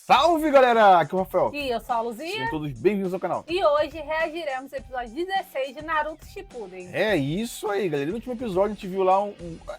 Salve, galera! Aqui é o Rafael. E eu sou a Luzia. Sejam todos bem-vindos ao canal. E hoje reagiremos ao episódio 16 de Naruto Shippuden. É isso aí, galera. No último episódio a gente viu lá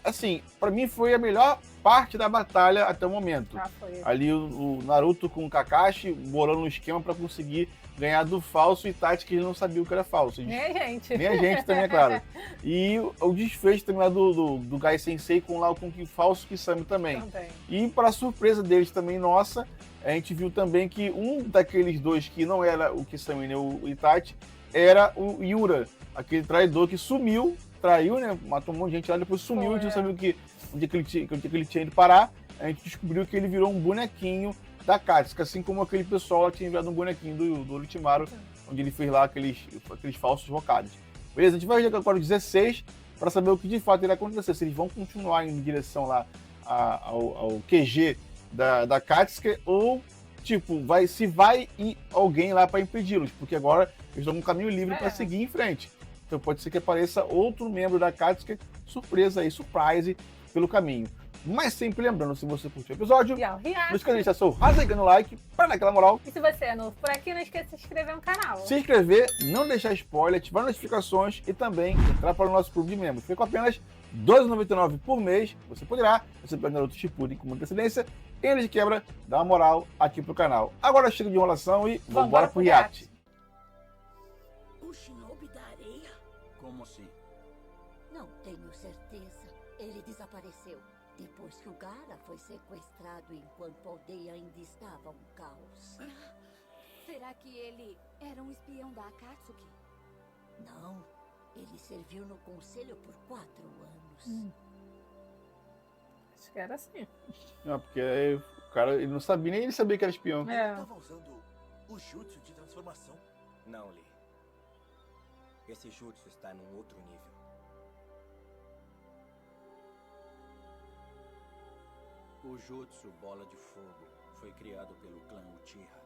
assim, pra mim foi a melhor parte da batalha até o momento. Foi. Ali o Naruto com o Kakashi bolando um esquema pra conseguir ganhar do falso Itachi, que ele não sabia o que era falso. Nem a gente. Nem a gente também, é claro. E o desfecho também lá do Gai Sensei com lá com o falso Kisame também. E para surpresa deles também, nossa, a gente viu também que um daqueles dois que não era o Kisame nem o Itachi, era o Yura, aquele traidor que sumiu, traiu, né? Matou um monte de gente lá, depois sumiu, a gente não sabia onde que ele tinha ido parar. A gente descobriu que ele virou um bonequinho da Katsuki, assim como aquele pessoal lá tinha enviado um bonequinho do Orochimaru, onde ele fez lá aqueles falsos Hokages. Beleza? A gente vai ver agora o 16 para saber o que de fato irá acontecer, se eles vão continuar em direção lá ao QG da Katsuki ou, tipo, se vai ir alguém lá para impedi-los, porque agora eles dão um caminho livre para seguir em frente. Então pode ser que apareça outro membro da Katsuki, surpresa aí, surprise, pelo caminho. Mas sempre lembrando, se você curtiu o episódio, não esqueça de deixar seu rasgando o like para dar aquela moral. E se você é novo por aqui, não esqueça de se inscrever no canal. Se inscrever, não deixar spoiler, ativar notificações e também entrar para o nosso clube de membros. Fica com apenas R$ 2,99 por mês. Você poderá receber Naruto Shippuden com muita antecedência. E ele de quebra, dá uma moral aqui pro canal. Agora chega de enrolação e vambora pro iate. O Shinobi da areia? Como assim? Não tenho certeza. Ele desapareceu. Depois que o Gaara foi sequestrado enquanto a aldeia ainda estava um caos. Será que ele era um espião da Akatsuki? Não. Ele serviu no conselho por 4 anos. Acho que era assim. Não, porque aí, o cara ele não sabia, nem ele sabia que era espião. Ele estava usando o jutsu de transformação. Não, Lee. Esse jutsu está num outro nível. O Jutsu Bola de Fogo foi criado pelo clã Uchiha.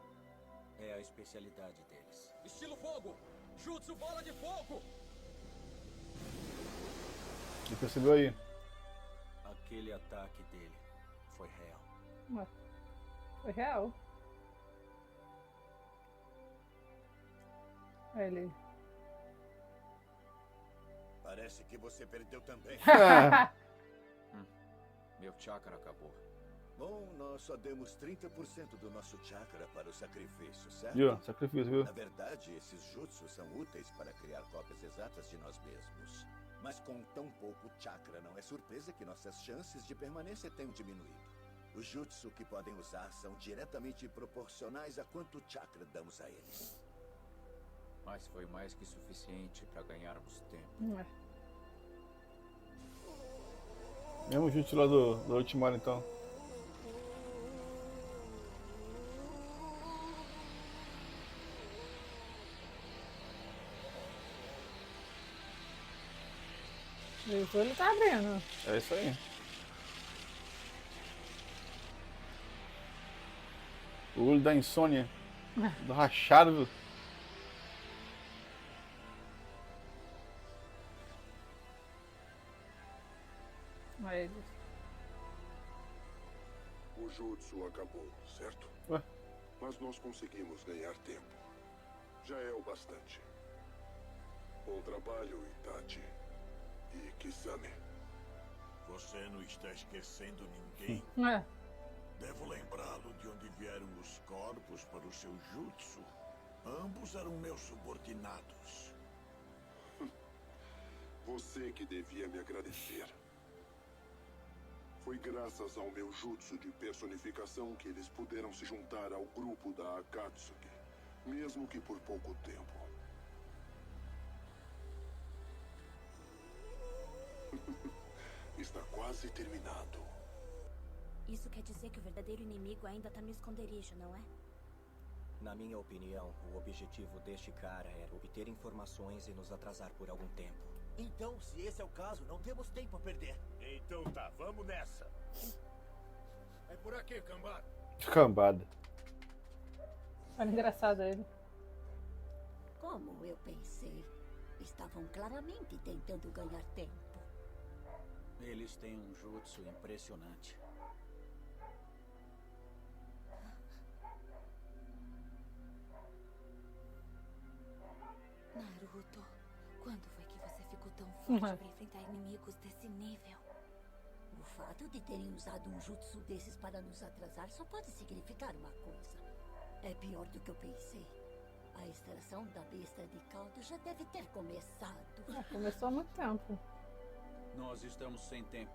É a especialidade deles. Estilo fogo! Jutsu Bola de Fogo! Você percebeu aí? Aquele ataque dele foi real. Foi real. Olha ele. Parece que você perdeu também. Meu chakra acabou. Bom, nós só demos 30% do nosso chakra para o sacrifício, certo? Viu? Sacrifício, viu? Na verdade, esses jutsus são úteis para criar cópias exatas de nós mesmos. Mas com tão pouco chakra, não é surpresa que nossas chances de permanência tenham diminuído. Os jutsu que podem usar são diretamente proporcionais a quanto chakra damos a eles. Mas foi mais que suficiente para ganharmos tempo. Mesmo jutsu lá do Orochimaru, então. Isso ele tá abrindo. É isso aí. O olho da insônia. Do rachado, viu? Olha ele. O jutsu acabou, certo? Ué? Mas nós conseguimos ganhar tempo. Já é o bastante. Bom trabalho, Itachi. E Kisame. Você não está esquecendo ninguém? Devo lembrá-lo de onde vieram os corpos para o seu jutsu. Ambos eram meus subordinados. Você que devia me agradecer. Foi graças ao meu jutsu de personificação que eles puderam se juntar ao grupo da Akatsuki, mesmo que por pouco tempo. Está quase terminado. Isso quer dizer que o verdadeiro inimigo ainda tá no esconderijo, não é? Na minha opinião, o objetivo deste cara era obter informações e nos atrasar por algum tempo. Então, se esse é o caso, não temos tempo a perder. Então tá, vamos nessa. É por aqui, cambada. Cambada. Olha engraçado ele. Como eu pensei, estavam claramente tentando ganhar tempo. Eles têm um jutsu impressionante. forte pra enfrentar inimigos desse nível. O fato de terem usado um jutsu desses para nos atrasar só pode significar uma coisa. É pior do que eu pensei. A extração da besta de caldo já deve ter começado. Começou há muito tempo. Nós estamos sem tempo.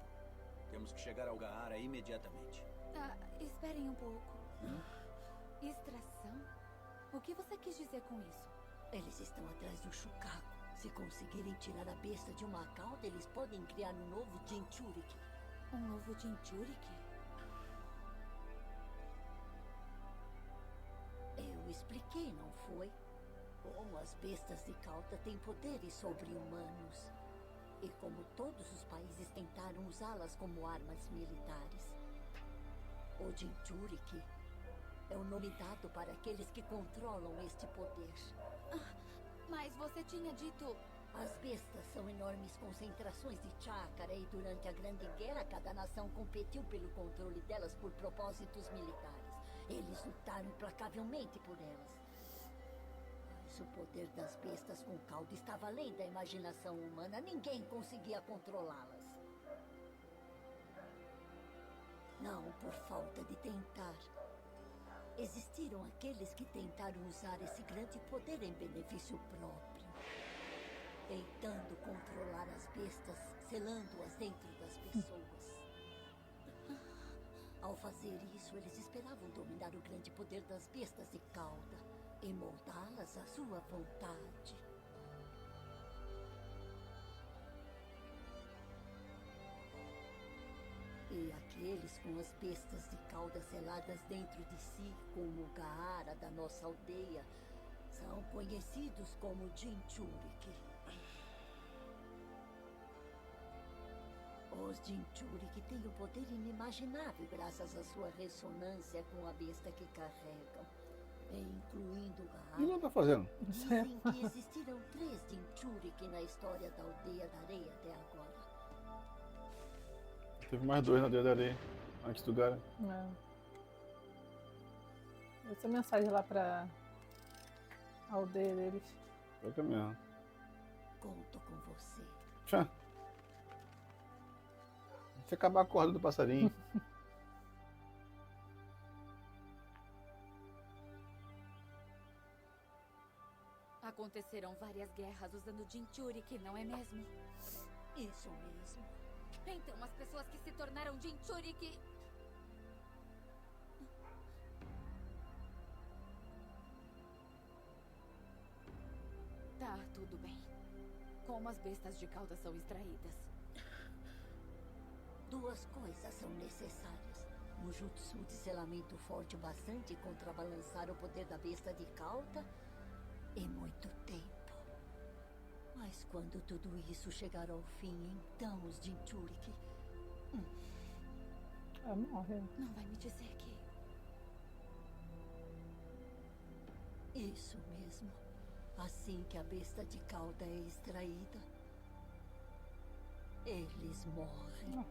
Temos que chegar ao Gaara imediatamente. Esperem um pouco. Extração? O que você quis dizer com isso? Eles estão atrás do Shukaku. Se conseguirem tirar a besta de uma cauda, eles podem criar um novo Jinchuriki. Um novo Jinchuriki? Eu expliquei, não foi? Como as bestas de cauda têm poderes sobre-humanos. E como todos os países tentaram usá-las como armas militares. O Jinchuriki é o nome dado para aqueles que controlam este poder. Mas você tinha dito... As bestas são enormes concentrações de chakra e durante a Grande Guerra cada nação competiu pelo controle delas por propósitos militares. Eles lutaram implacavelmente por elas. Mas o poder das bestas com caldo estava além da imaginação humana. Ninguém conseguia controlá-las. Não por falta de tentar. Existiram aqueles que tentaram usar esse grande poder em benefício próprio. Tentando controlar as bestas, selando-as dentro das pessoas. Ao fazer isso, eles esperavam dominar o grande poder das bestas de cauda e moldá-las à sua vontade. E aqueles com as bestas de cauda seladas dentro de si, como o Gaara da nossa aldeia, são conhecidos como Jinchuriki. Os Jinchuriki têm um poder inimaginável graças à sua ressonância com a besta que carregam, incluindo o O que Gaara. ela tá fazendo? Dizem que existiram 3 Jinchuriki na história da Aldeia da Areia até agora. Teve mais 2 na Aldeia da Areia, antes do Gaara. Essa mensagem lá pra aldeia deles. Foi que mesmo. Conto com você. Tchau. Deixa eu acabar a corda do passarinho. Aconteceram várias guerras usando Jinchuriki, não é mesmo? Isso mesmo. Então as pessoas que se tornaram Jinchuriki... Tá, tudo bem. Como as bestas de cauda são extraídas? 2 coisas são necessárias. Um jutsu de selamento forte o bastante contrabalançar o poder da besta de cauda e muito tempo. Mas quando tudo isso chegar ao fim, então os Jinchuriki... Morre. Não vai me dizer que... Isso mesmo. Assim que a besta de cauda é extraída, eles morrem.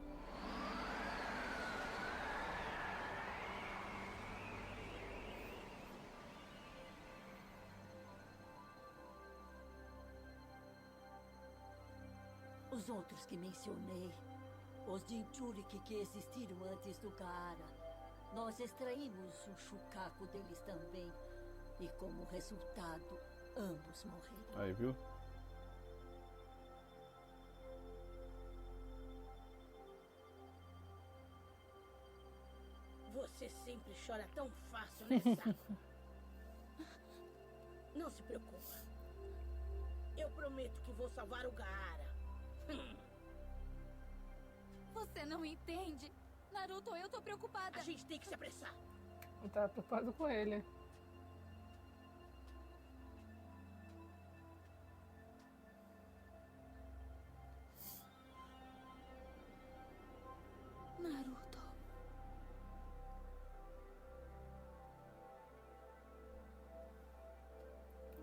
Os outros que mencionei, os Jinchuriki que existiram antes do Gaara, nós extraímos o Shukaku deles também. E como resultado, ambos morreram. Aí, viu? Você sempre chora tão fácil, né, Sakura? Não se preocupa. Eu prometo que vou salvar o Gaara. Você não entende. Naruto, eu tô preocupada. A gente tem que se apressar. Eu tava preocupado com ele. Naruto.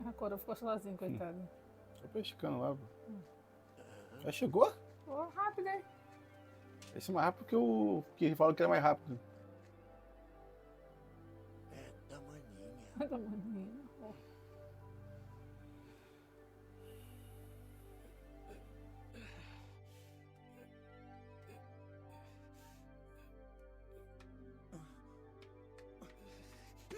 A Cora ficou sozinha, coitada. Tô pescando lá. Já chegou? Pô, rápido, hein? Esse é mais rápido que o que fala que é mais rápido. É da maninha. Da maninha.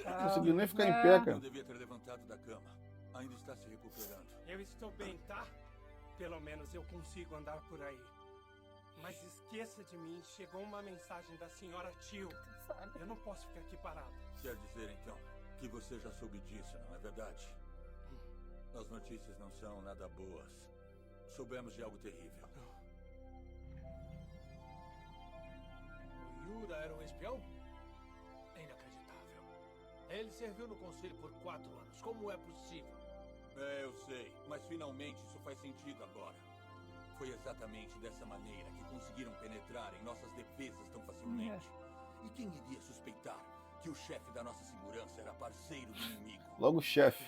Não conseguiu nem ficar em pé, cara. Eu devia ter levantado da cama. Ainda está se recuperando. Eu estou bem, tá? Pelo menos eu consigo andar por aí. Mas esqueça de mim, chegou uma mensagem da senhora Tio. Eu não posso ficar aqui parado. Quer dizer, então, que você já soube disso, não é verdade? As notícias não são nada boas. Soubemos de algo terrível. O Yura era um espião? Inacreditável. Ele serviu no conselho por 4 anos. Como é possível? Eu sei, mas finalmente isso faz sentido agora. Foi exatamente dessa maneira que conseguiram penetrar em nossas defesas tão facilmente. E quem iria suspeitar que o chefe da nossa segurança era parceiro do inimigo? Logo o chefe.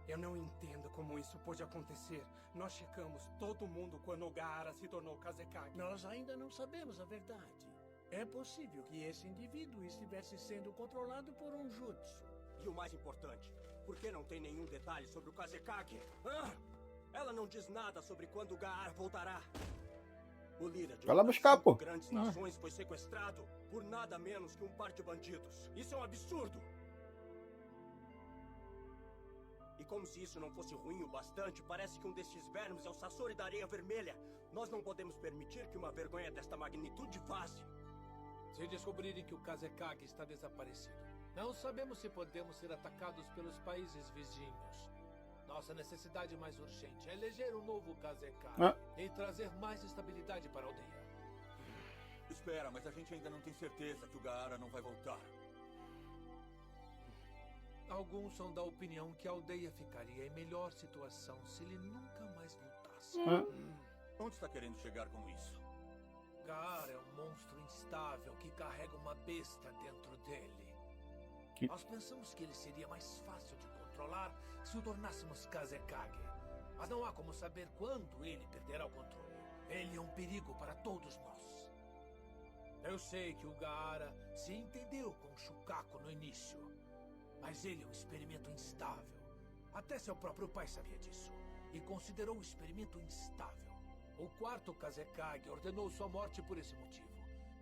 Eu não entendo como isso pôde acontecer. Nós checamos todo mundo quando o Gaara se tornou Kazekage. Nós ainda não sabemos a verdade. É possível que esse indivíduo estivesse sendo controlado por um jutsu. E o mais importante, por que não tem nenhum detalhe sobre o Kazekage? Ela não diz nada sobre quando o Gaara voltará. O líder de Vai lá buscar, pô. grandes nações foi sequestrado por nada menos que um par de bandidos. Isso é um absurdo. E como se isso não fosse ruim o bastante, parece que um destes vermes é o Sasori da Areia Vermelha. Nós não podemos permitir que uma vergonha desta magnitude vaze. Se descobrirem que o Kazekage está desaparecido, não sabemos se podemos ser atacados pelos países vizinhos. Nossa necessidade mais urgente é eleger um novo Kazekage e trazer mais estabilidade para a aldeia. Espera, mas a gente ainda não tem certeza que o Gaara não vai voltar. Alguns são da opinião que a aldeia ficaria em melhor situação se ele nunca mais voltasse. Onde está querendo chegar com isso? Gaara é um monstro instável que carrega uma besta dentro dele. Nós pensamos que ele seria mais fácil de controlar se o tornássemos Kazekage. Mas não há como saber quando ele perderá o controle. Ele é um perigo para todos nós. Eu sei que o Gaara se entendeu com o Shukaku no início. Mas ele é um experimento instável. Até seu próprio pai sabia disso. E considerou o experimento instável. O quarto Kazekage ordenou sua morte por esse motivo.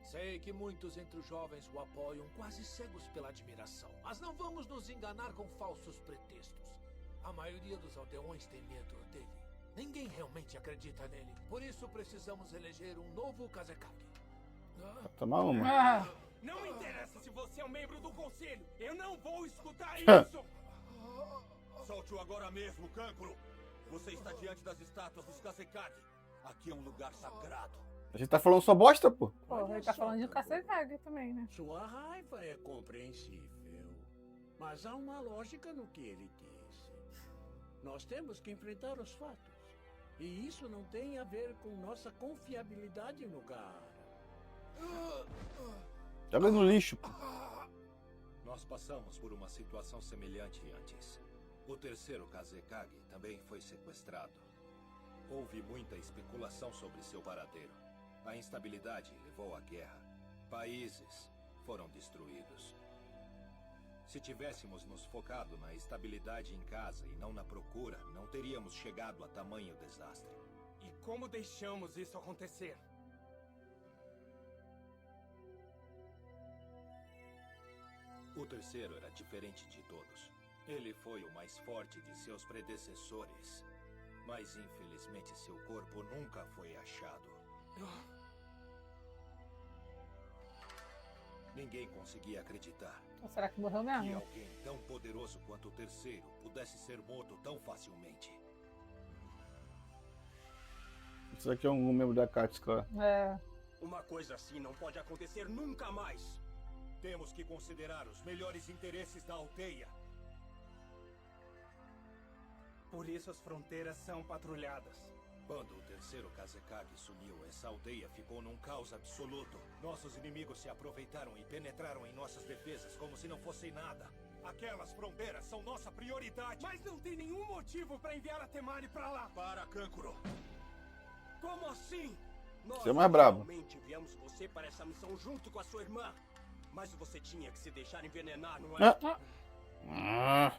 Sei que muitos entre os jovens o apoiam, quase cegos pela admiração. Mas não vamos nos enganar com falsos pretextos. A maioria dos aldeões tem medo dele. Ninguém realmente acredita nele. Por isso precisamos eleger um novo Kazekage. Tomar uma. Não me interessa se você é um membro do conselho. Eu não vou escutar isso. Solte-o agora mesmo, Kankuro. Você está diante das estátuas dos Kazekage. Aqui é um lugar sagrado. A gente tá falando só bosta, pô. Ele tá falando de Kazekage também, né? Sua raiva é compreensível. Mas há uma lógica no que ele disse. Nós temos que enfrentar os fatos. E isso não tem a ver com nossa confiabilidade no Gaara. Joga no lixo, pô. Nós passamos por uma situação semelhante antes. O terceiro Kazekage também foi sequestrado. Houve muita especulação sobre seu paradeiro. A instabilidade levou à guerra. Países foram destruídos. Se tivéssemos nos focado na estabilidade em casa e não na procura, não teríamos chegado a tamanho desastre. E como deixamos isso acontecer? O terceiro era diferente de todos. Ele foi o mais forte de seus predecessores. Mas infelizmente seu corpo nunca foi achado. Ninguém conseguia acreditar Ou será que morreu que mesmo? alguém tão poderoso quanto o terceiro pudesse ser morto tão facilmente. Isso aqui é um membro da Katsuka. Uma coisa assim não pode acontecer nunca mais. Temos que considerar os melhores interesses da aldeia. Por isso as fronteiras são patrulhadas. Quando o terceiro Kazekage sumiu, essa aldeia ficou num caos absoluto. Nossos inimigos se aproveitaram e penetraram em nossas defesas como se não fosse nada. Aquelas fronteiras são nossa prioridade. Mas não tem nenhum motivo para enviar a Temari para lá. Para, Kankuro. Como assim? Nós Você é mais brabo. realmente enviamos você para essa missão junto com a sua irmã. Mas você tinha que se deixar envenenar, não é?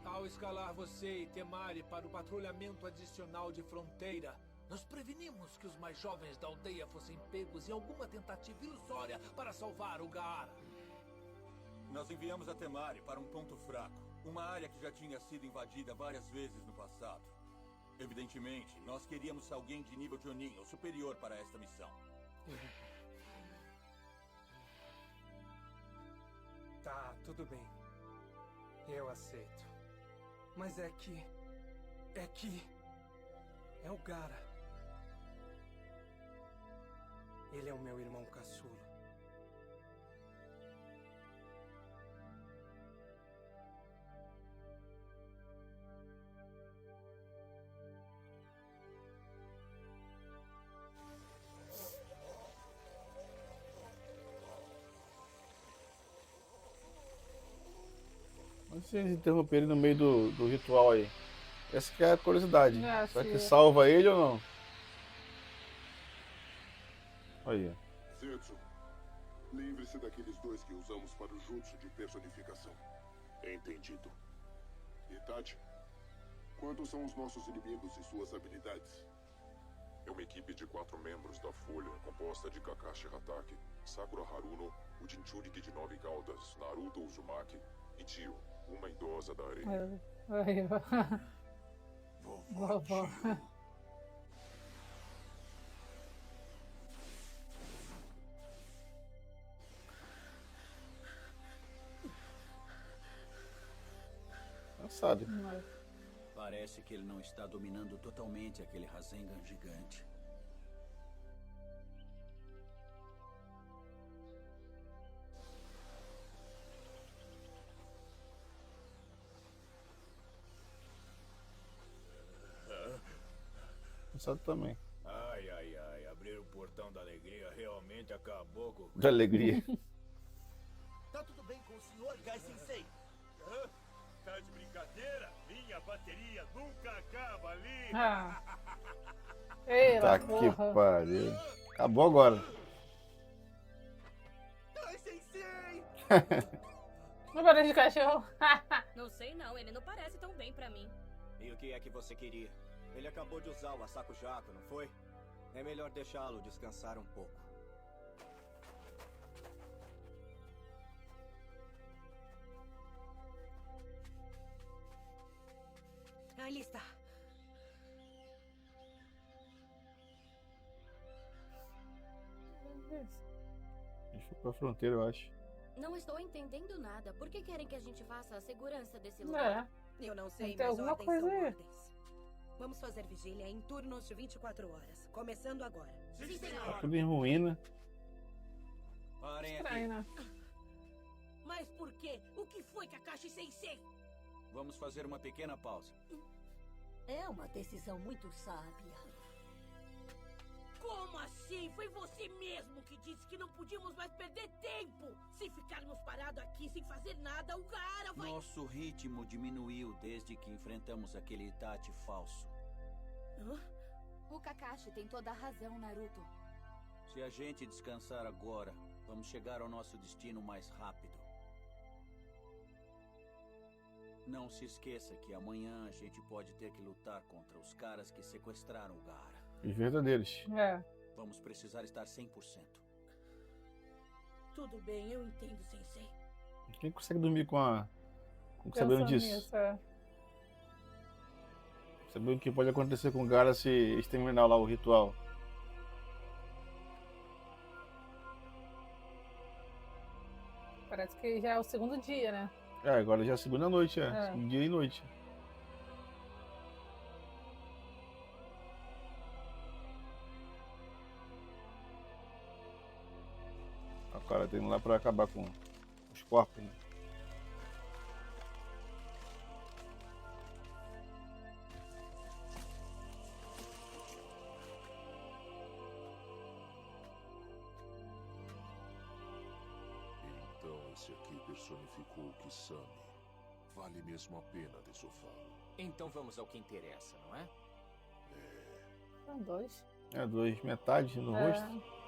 Ao escalar você e Temari para o patrulhamento adicional de fronteira, nós prevenimos que os mais jovens da aldeia fossem pegos em alguma tentativa ilusória para salvar o Gaara. Nós enviamos a Temari para um ponto fraco. Uma área que já tinha sido invadida várias vezes no passado. Evidentemente, nós queríamos alguém de nível Jonin ou superior para esta missão. Tá, tudo bem. Eu aceito. Mas é o Gara. Ele é o meu irmão caçula. Mas se eles interromperem no meio do ritual aí. Essa que é a curiosidade. Será que salva ele ou não? Aí. Zetsu, livre-se daqueles dois que usamos para o jutsu de personificação. Entendido. Itachi, quantos são os nossos inimigos e suas habilidades? É uma equipe de 4 membros da Folha, composta de Kakashi Hatake, Sakura Haruno, o Jinchuriki de 9 caudas, Naruto Uzumaki e Tio, uma idosa da areia. Vovó. Cansado. Parece que ele não está dominando totalmente aquele Rasengan gigante. Cansado também. Ai, abrir o portão da alegria realmente acabou com... Da alegria. Tá tudo bem com o senhor, Gai Sensei? Tá de brincadeira? Minha bateria nunca acaba ali. Tá que pariu. Acabou agora. Gai Sensei! Não parece de cachorro. Não sei não, ele não parece tão bem pra mim. E o que é que você queria? Ele acabou de usar o Asako Jato, não foi? É melhor deixá-lo descansar um pouco. Ali está. A gente foi pra fronteira, eu acho. Não estou entendendo nada. Por que querem que a gente faça a segurança desse lugar? Eu não sei, Tem mas alguma ordens coisa são aí. ordens. Vamos fazer vigília em turnos de 24 horas, começando agora. Sim, tá tudo em ruína. Parem Estranho, aqui. né? Mas por quê? O que foi, Kakashi Sensei? Vamos fazer uma pequena pausa. É uma decisão muito sábia. Como assim? Foi você mesmo que disse que não podíamos mais perder tempo. Se ficarmos parados aqui sem fazer nada, o Gaara vai... Nosso ritmo diminuiu desde que enfrentamos aquele Itachi falso. O Kakashi tem toda a razão, Naruto. Se a gente descansar agora, vamos chegar ao nosso destino mais rápido. Não se esqueça que amanhã a gente pode ter que lutar contra os caras que sequestraram o Gaara. Os verdadeiros. Vamos precisar estar 100%. Tudo bem, eu entendo, Sensei. Quem consegue dormir sabendo disso? Sabendo o que pode acontecer com o Gaara se exterminar lá o ritual. Parece que já é o segundo dia, né? Agora já é a segunda noite, dia e noite. O cara tá indo lá pra acabar com os corpos, né? Então esse aqui personificou o Kisame. Vale mesmo a pena desová-lo. Então vamos ao que interessa, não é? São dois. Dois, metade no rosto.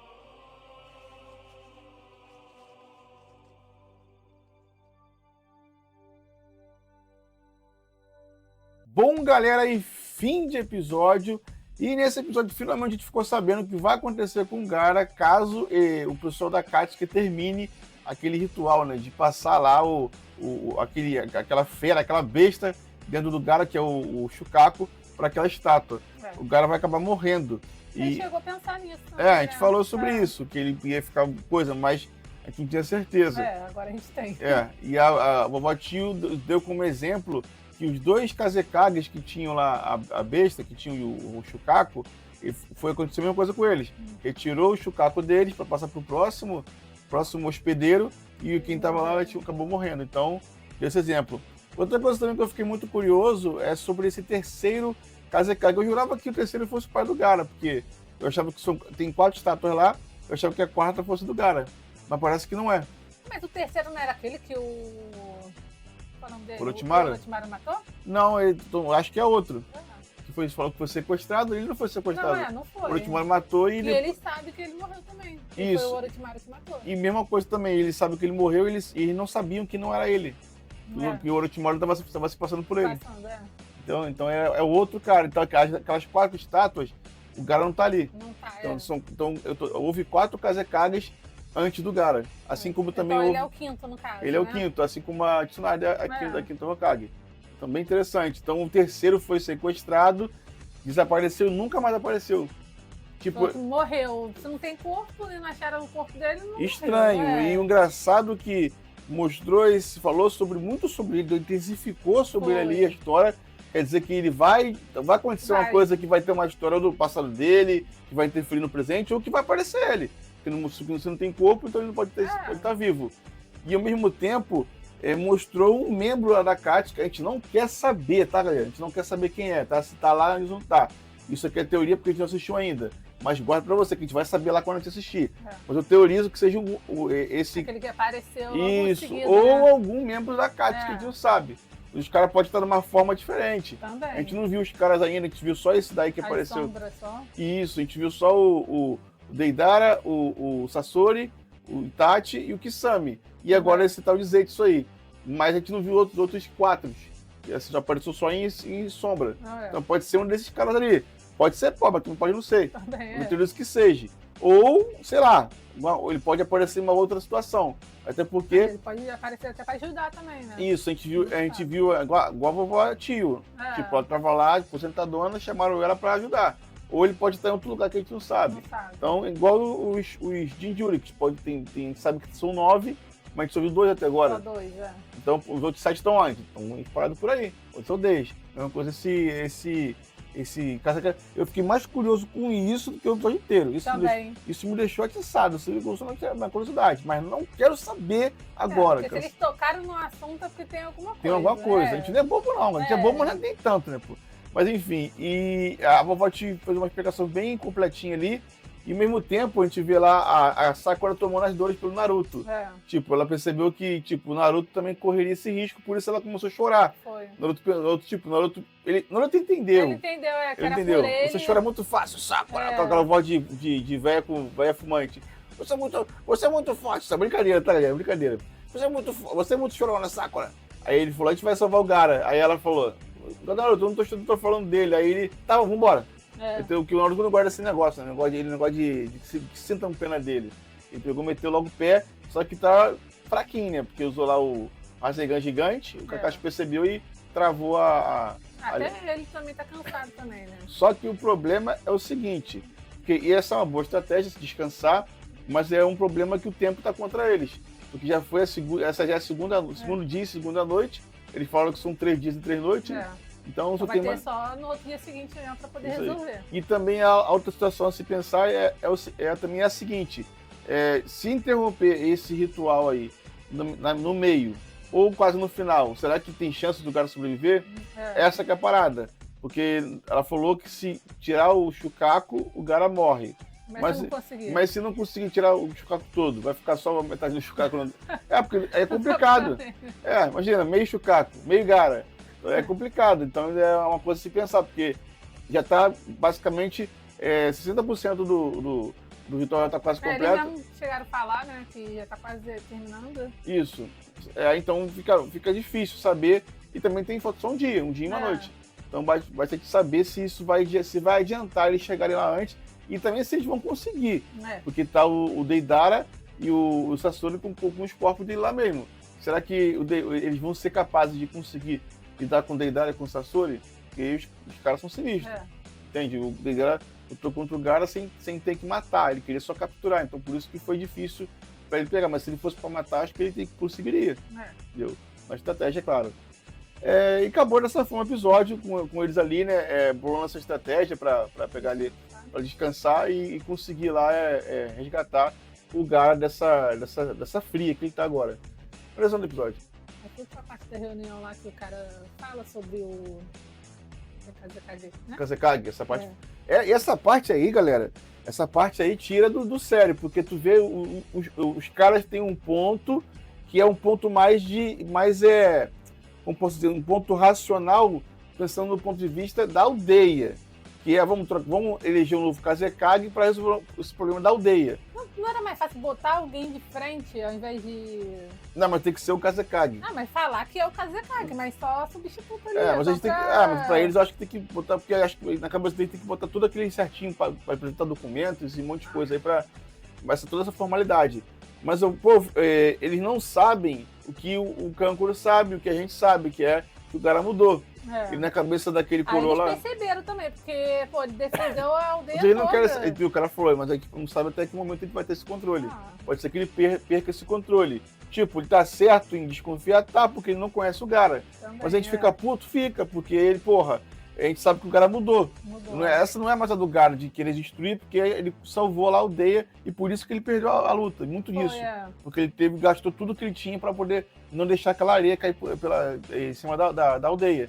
Bom, galera, e fim de episódio. E nesse episódio, finalmente, a gente ficou sabendo o que vai acontecer com o Gaara caso o pessoal da Katsuki termine aquele ritual, né? De passar lá aquela fera, aquela besta dentro do Gaara, que é o Shukaku, para aquela estátua. O Gaara vai acabar morrendo. A gente chegou a pensar nisso. A gente falou sobre isso, que ele ia ficar coisa, mas a gente não tinha certeza. Agora a gente tem. E a vovó Tio deu como exemplo que os 2 Kazekages que tinham lá a besta, que tinham o Shukaku, foi acontecer a mesma coisa com eles. Retirou o Shukaku deles para passar para o próximo hospedeiro e quem estava lá acabou morrendo. Então, esse exemplo. Outra coisa também que eu fiquei muito curioso é sobre esse terceiro Kazekage. Eu jurava que o terceiro fosse o pai do Gaara, porque eu achava que tem 4 estátuas lá, eu achava que a 4ª fosse do Gaara. Mas parece que não é. Mas o terceiro não era aquele que o... Qual é o nome dele? Orochimaru? O Orochimaru matou? Não, acho que é outro. Que falou que foi sequestrado, ele não foi sequestrado. Não foi. O Orochimaru matou e ele sabe que ele morreu também. Isso. Foi o Orochimaru que matou. E mesma coisa também, ele sabe que ele morreu e eles não sabiam que não era ele. Que o Orochimaru estava se passando por ele. Então é o outro cara. Então aquelas 4 estátuas, o Gaara não tá ali. Não tá, então houve 4 Kazekages antes do Gaara. Assim como também ele é o 5º, no caso. Ele é o 5º, assim como a Tsunade é a quinta Hokage. Então, bem interessante. Então, o terceiro foi sequestrado, desapareceu, nunca mais apareceu. Tipo, morreu. Se não tem corpo, não acharam o corpo dele, não estranho. Morreu. E o engraçado que mostrou falou muito sobre ele, intensificou sobre ele ali a história. Quer dizer que ele vai acontecer uma coisa que vai ter uma história do passado dele, que vai interferir no presente, ou que vai aparecer ele. Porque se não tem corpo, então ele não pode ter, ele tá vivo. E ao mesmo tempo, mostrou um membro lá da CAT que a gente não quer saber, tá, galera? A gente não quer saber quem é, tá? Se tá lá, eles não tá. Isso aqui é teoria porque a gente não assistiu ainda. Mas guarda pra você, que a gente vai saber lá quando a gente assistir. Mas eu teorizo que seja esse... Aquele que apareceu isso, seguido, ou algum membro da CAT que a gente não sabe. Os caras podem estar de uma forma diferente. Também. A gente não viu os caras ainda, a gente viu só esse daí que apareceu. Só. Isso, a gente viu só o Deidara, o Sasori, o Itachi e o Kisame. E agora esse tal de Zetsu aí. Mas a gente não viu outros 4. Esse já apareceu só em sombra. Então pode ser um desses caras ali. Pode ser pobre, mas pode não ser. Não tem isso que seja. Ou, sei lá, ele pode aparecer em uma outra situação. Até porque... Ele pode aparecer até para ajudar também, né? Isso, a gente viu igual a vovó Tio. Tipo, ela tava lá, aposentadona, chamaram ela para ajudar. Ou ele pode estar em outro lugar que a gente não sabe. Então, igual os Jinjuri, que sabe que são 9, mas a gente só viu 2 até agora. Só 2, Então, os outros 7 estão onde? Estão espalhados por aí. Outros são 10. Mesma coisa esse caso. Eu fiquei mais curioso com isso do que o episódio inteiro. Isso me deixou atiçado. Isso me gostou na curiosidade. Mas não quero saber agora. Porque se eles tocaram no assunto é porque tem alguma coisa. Tem alguma coisa. A gente não é bobo, não. A gente é bobo, mas nem tanto, né? Pô? Mas enfim, e a vovó fez uma explicação bem completinha ali. E ao mesmo tempo a gente vê lá a Sakura tomando as dores pelo Naruto. Tipo, ela percebeu que o Naruto também correria esse risco, por isso ela começou a chorar. Foi. Naruto entendeu. Ele entendeu, que ele era entendeu. por ele. Você chora muito fácil, Sakura, com aquela voz de véia fumante. Você é muito forte, isso é brincadeira, tá ligado? É brincadeira. Você é muito chorona, Sakura. Aí ele falou, a gente vai salvar o Gaara. Aí ela falou, Naruto, eu não tô falando dele. Aí ele, tá, vambora. Então, que o Naruto não guarda esse negócio, né? Ele não gosta de que sintam pena dele. Ele pegou, meteu logo o pé, só que tá fraquinho, né? Porque usou lá o Rasengan gigante, o Kakashi percebeu e travou Até ele também tá cansado também, né? Só que o problema é o seguinte, e essa é uma boa estratégia, se descansar, mas é um problema que o tempo tá contra eles. Porque já foi essa já é segundo dia e segunda noite. Eles falam que são 3 dias e 3 noites, né? Então só vai tem ter só no outro dia seguinte mesmo para poder resolver. E também a outra situação a se pensar também a seguinte, se interromper esse ritual aí no meio ou quase no final, será que tem chance do cara sobreviver? Essa que é a parada. Porque ela falou que se tirar o Shukaku, o Gaara morre. Mas se não conseguir tirar o Shukaku todo, vai ficar só a metade do Shukaku. Porque é complicado. Imagina, meio Shukaku, meio Gaara. É complicado, então é uma coisa a se pensar, porque já está basicamente 60% do ritual já está quase completo. Eles já chegaram a falar, né, que já está quase terminando. Isso. Então fica difícil saber, e também tem só um dia e uma noite. Então vai ter que saber se isso vai adiantar eles chegarem lá antes, e também se eles vão conseguir. Porque tá o Deidara e o Sasori com os corpos dele lá mesmo. Será que eles vão ser capazes de conseguir lidar com o Deidara e com o Sasori? Porque os caras são sinistros. Entende? O Deidara lutou contra o Gaara sem ter que matar, ele queria só capturar, então por isso que foi difícil para ele pegar, mas se ele fosse para matar, acho que ele conseguiria. Entendeu? Uma estratégia, é claro. E acabou dessa forma o episódio, com eles ali, né, bolando essa estratégia para pegar ali, para descansar e conseguir lá resgatar o Gaara dessa fria que ele tá agora. Olha do episódio. A parte da reunião lá que o cara fala sobre o Kazekage, né? Kazekage, essa parte. E essa parte aí, galera, essa parte aí tira do sério, porque tu vê os caras têm um ponto que é um ponto como posso dizer, um ponto racional, pensando no ponto de vista da aldeia, que é vamos eleger um novo Kazekage para resolver esse problema da aldeia. Não era mais fácil botar alguém de frente ao invés de... Não, mas tem que ser o Kazekage. Mas falar que é o Kazekage, mas só substituto ali. Mas a gente tem que... mas pra eles eu acho que tem que botar, porque eu acho que na cabeça deles tem que botar tudo aquele certinho para apresentar documentos e um monte de coisa aí vai ser toda essa formalidade. Mas o povo, eles não sabem o que o Kankuro sabe, o que a gente sabe, que é que o Gaara mudou. E na cabeça daquele coroa lá... Eles perceberam também, porque, pô, ele defendeu a aldeia ele não quer, o cara falou, mas a gente não sabe até que momento ele vai ter esse controle. Pode ser que ele perca esse controle. Tipo, ele tá certo em desconfiar, tá, porque ele não conhece o Gaara. Também, mas a gente fica puto, porque ele, porra, a gente sabe que o Gaara mudou. Essa não é mais a do Gaara de querer destruir, porque ele salvou lá a aldeia e por isso que ele perdeu a luta. Muito disso. Porque ele gastou tudo que ele tinha para poder não deixar aquela areia cair em cima da aldeia.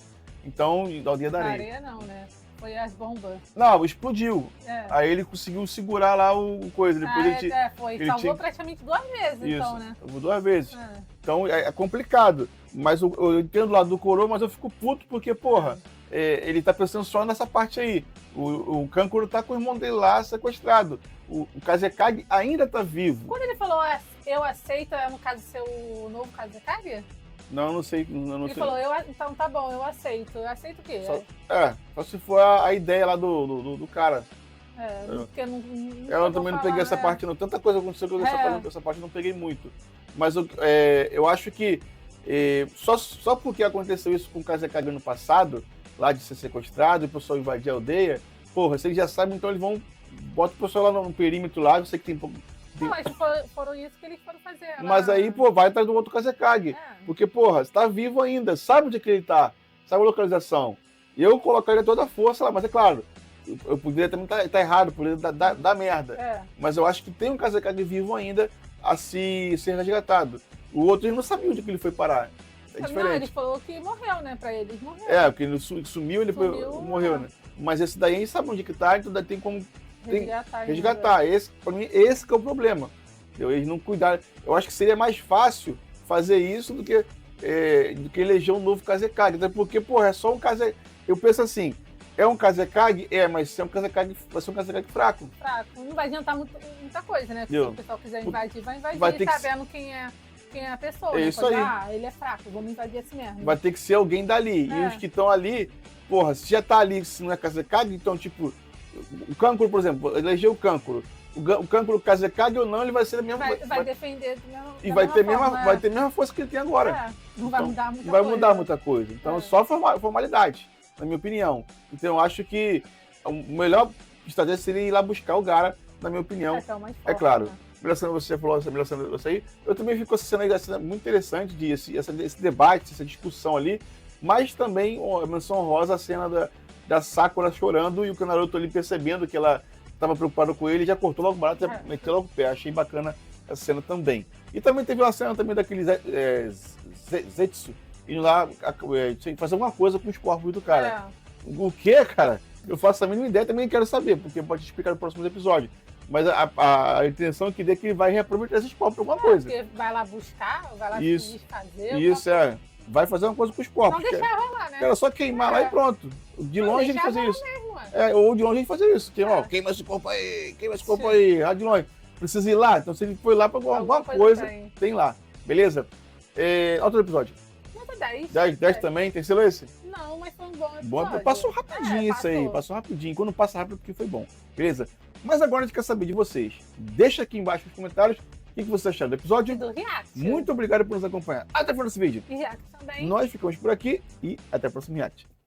Então, da aldeia da areia. Areia não, né? Foi as bombas. Não, explodiu. Aí ele conseguiu segurar lá o coisa. Depois salvou praticamente 2 vezes, então, né? Salvou 2 vezes. Então é complicado. Mas eu entendo o lado do coroa, mas eu fico puto porque, porra, ele tá pensando só nessa parte aí. O Kankuro tá com o irmão dele lá sequestrado. O Kazekage ainda tá vivo. Quando ele falou, eu aceito, no caso, ser o novo Kazekage? Não sei. Ele falou, então tá bom, eu aceito. Eu aceito o quê? Só se for a ideia lá do cara. Porque eu também não peguei essa parte, não. Tanta coisa aconteceu que essa parte eu não peguei muito. Mas eu acho que só porque aconteceu isso com o Kazekage no passado, lá de ser sequestrado e o pessoal invadir a aldeia, porra, se eles já sabem, então eles botam o pessoal lá no perímetro lá, eu sei que tem... Não, mas foram isso que eles foram fazer. Mas aí, vai atrás do outro Kazekage. Porque, porra, você tá vivo ainda, sabe onde é que ele tá, sabe a localização. E eu colocaria toda a força lá, mas é claro, eu poderia também estar errado, poderia dar merda. Mas eu acho que tem um Kazekage vivo ainda a ser resgatado. O outro, ele não sabia onde que ele foi parar. É diferente. Não, ele falou que morreu, né? Pra eles morreu. Porque ele sumiu e depois morreu, né? Mas esse daí, a gente sabe onde que tá, então tem como... resgatar. Pra mim, esse que é o problema. Eles não cuidaram. Eu acho que seria mais fácil fazer isso do que eleger um novo Kazekage. Até porque, porra, é só um Kazekage. Eu penso assim, é um Kazekage? Mas se é um Kazekage, vai ser um Kazekage fraco. Não vai adiantar muita coisa, né? Se o pessoal quiser invadir, vai invadir, sabendo quem é a pessoa. É isso aí. Ele é fraco, vamos invadir esse mesmo. Vai ter que ser alguém dali. E os que estão ali, porra, se já tá ali, se não é Kazekage, então, tipo... O Kankuro, por exemplo, elegeu o Kankuro. O Kankuro Kazekage ou não, ele vai ser a mesma... Vai defender do mesmo... E vai ter a mesma força que ele tem agora. Não vai mudar muita coisa. Não vai mudar muita coisa. Então, só formalidade, na minha opinião. Então, eu acho que a melhor estratégia seria ir lá buscar o Gaara, na minha opinião. É claro. Né? Melhor você falou, melhor você aí. Eu também fico com essa cena muito interessante, esse debate, essa discussão ali. Mas também, a menção honrosa, a cena da Sakura chorando e o Naruto ali percebendo que ela estava preocupada com ele, já cortou logo o barato, já meteu logo o pé. Achei bacana essa cena também. E também teve uma cena também daqueles Zetsu indo lá fazer alguma coisa com os corpos do cara. O que, cara? Eu faço a mínima ideia, também quero saber, porque pode explicar no próximo episódio. Mas a intenção que dê é que ele vai reaproveitar esses corpos para alguma coisa. Porque vai lá buscar, vai lá se desfazer. Isso, vai fazer uma coisa com os corpos. Não deixar rolar, né? Era só queimar lá e pronto. De longe ele fazer isso. Mesmo, ou de longe ele fazer isso. Queima esse corpo aí, de longe. Precisa ir lá. Então se ele foi lá para alguma coisa, tem lá. Beleza? Outro episódio. 10 também, tem selo esse? Não, mas foi um bom episódio. Passou rapidinho isso aí, passou rapidinho. Quando passa rápido, porque foi bom. Beleza? Mas agora a gente quer saber de vocês. Deixa aqui embaixo nos comentários O que você achou do episódio? E do react. Muito obrigado por nos acompanhar. Até o próximo vídeo. E react também. Nós ficamos por aqui e até o próximo react.